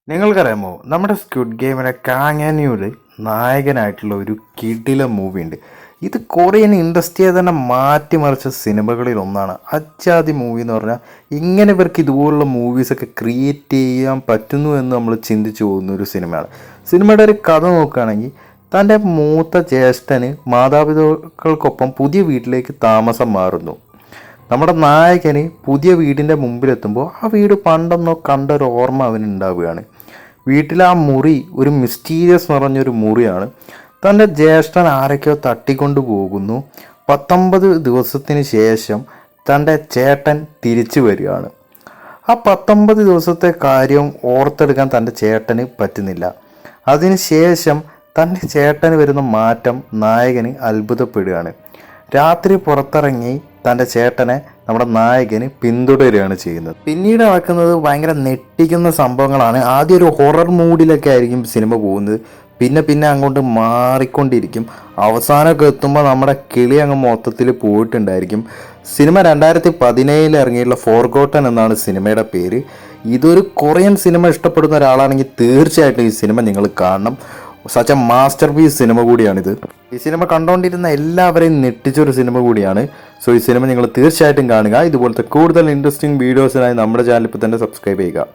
നിങ്ങൾക്കറിയാമോ നമ്മുടെ സ്ക്വിഡ് ഗെയിമിലെ കാങ്ങാന്യൂര് നായകനായിട്ടുള്ള ഒരു കിടിലം മൂവി ഉണ്ട്. ഇത് കൊറിയൻ ഇൻഡസ്ട്രിയെ തന്നെ മാറ്റിമറിച്ച സിനിമകളിൽ ഒന്നാണ്. അച്ചാതി മൂവി എന്ന് പറഞ്ഞാൽ ഇങ്ങനെ ഇവർക്ക് ഇതുപോലുള്ള മൂവീസൊക്കെ ക്രിയേറ്റ് ചെയ്യാൻ പറ്റുന്നു എന്ന് നമ്മൾ ചിന്തിച്ചു പോകുന്ന ഒരു സിനിമയാണ്. സിനിമയുടെ ഒരു കഥ നോക്കുകയാണെങ്കിൽ തൻ്റെ മൂത്ത ജ്യേഷ്ഠന് മാതാപിതാക്കൾക്കൊപ്പം പുതിയ വീട്ടിലേക്ക് താമസം മാറുന്നു. നമ്മുടെ നായകന് പുതിയ വീടിൻ്റെ മുമ്പിലെത്തുമ്പോൾ ആ വീട് പണ്ടെന്നോ കണ്ടൊരു ഓർമ്മ അവനുണ്ടാവുകയാണ്. വീട്ടിലെ ആ മുറി ഒരു മിസ്റ്റീരിയസ് നിറഞ്ഞൊരു മുറിയാണ്. തൻ്റെ ജ്യേഷ്ഠൻ ആരൊക്കെയോ തട്ടിക്കൊണ്ടു പോകുന്നു. 19 ദിവസത്തിന് ശേഷം തൻ്റെ ചേട്ടൻ തിരിച്ചു വരികയാണ്. ആ 19 ദിവസത്തെ കാര്യം ഓർത്തെടുക്കാൻ തൻ്റെ ചേട്ടന് പറ്റുന്നില്ല. അതിനുശേഷം തൻ്റെ ചേട്ടന് വരുന്ന മാറ്റം നായകന് അത്ഭുതപ്പെടുകയാണ്. രാത്രി പുറത്തിറങ്ങി തൻ്റെ ചേട്ടനെ നമ്മുടെ നായകന് പിന്തുടരുകയാണ് ചെയ്യുന്നത്. പിന്നീട് നടക്കുന്നത് ഭയങ്കര ഞെട്ടിക്കുന്ന സംഭവങ്ങളാണ്. ആദ്യം ഒരു ഹൊറർ മൂഡിലൊക്കെ ആയിരിക്കും സിനിമ പോകുന്നത്. പിന്നെ അങ്ങോട്ട് മാറിക്കൊണ്ടിരിക്കും. അവസാനമൊക്കെ എത്തുമ്പോൾ നമ്മുടെ കിളി അങ്ങ് മൊത്തത്തിൽ പോയിട്ടുണ്ടായിരിക്കും. സിനിമ 2017 ഇറങ്ങിയിട്ടുള്ള ഫോർഗോട്ടൻ എന്നാണ് സിനിമയുടെ പേര്. ഇതൊരു കൊറിയൻ സിനിമ ഇഷ്ടപ്പെടുന്ന ഒരാളാണെങ്കിൽ തീർച്ചയായിട്ടും ഈ സിനിമ നിങ്ങൾ കാണണം. സച്ച് എ മാസ്റ്റർ പീസ് സിനിമ കൂടിയാണിത്. ഈ സിനിമ കണ്ടുകൊണ്ടിരുന്ന എല്ലാവരെയും ഞെട്ടിച്ചൊരു സിനിമ കൂടിയാണ്. സോ ഈ സിനിമ നിങ്ങൾ തീർച്ചയായിട്ടും കാണുക. ഇതുപോലത്തെ കൂടുതൽ ഇൻട്രസ്റ്റിംഗ് വീഡിയോസിനായി നമ്മുടെ ചാനൽ ഇപ്പോൾ തന്നെ സബ്സ്ക്രൈബ് ചെയ്യുക.